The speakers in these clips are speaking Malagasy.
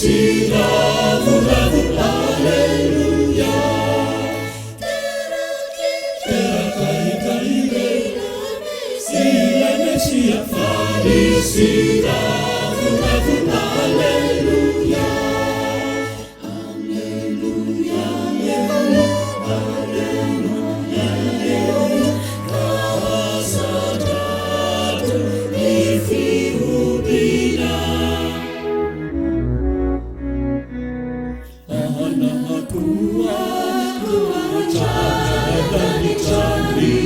Ravu, Alleluia. Il Messia Farisi, Ravu, Alleluia. Alleluia, Alleluia, Alleluia. Kasatatu ifihubina. Anakuwa dari candi.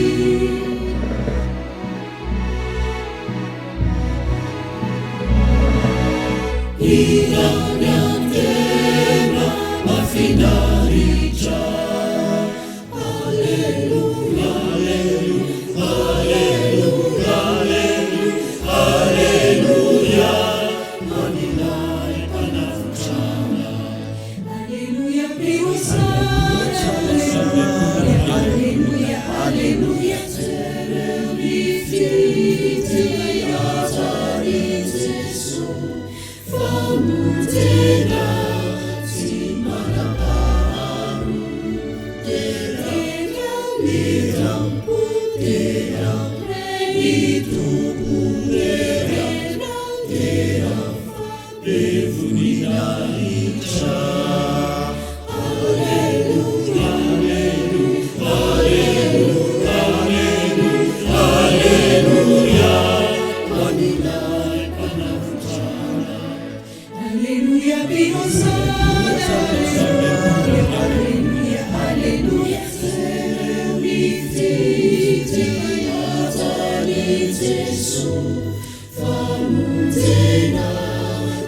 Hilangnya tema mafinarica. Alleluia, Alleluia, Alleluia, Alleluia. Manilai panafucana. Alleluia, primo sana. Alleluia, Alleluia. Terefiti atari Gesù. Famutena si malaparu. Terang puterang itu puterang terang devunina ica. Alleluia, Alleluia, Alleluia, Alleluia. Manilai panafucana. Alleluia, Dio sana. Alleluia, Alleluia. Terefiti atari Gesù. Famutena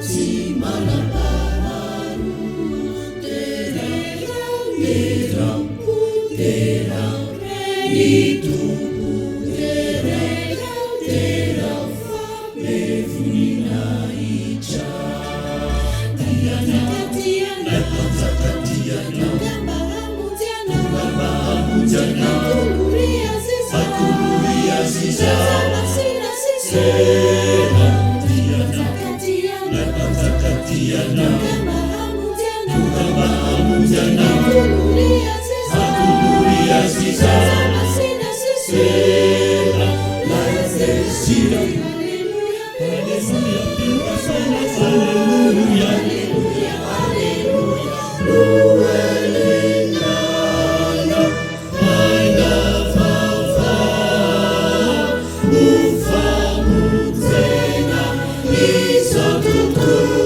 si malaparu. Terang puterang itu puterang terang devunina ica. Tiana, gambamu tiana, akuluria sisa, sena. Tiana, gambamu tiana, akuluria sisa, sena. Sira, Alleluia, Alleluia, Alleluia, Luelingana, Aina Fafa, Ufa Mutena, Isa Tutu.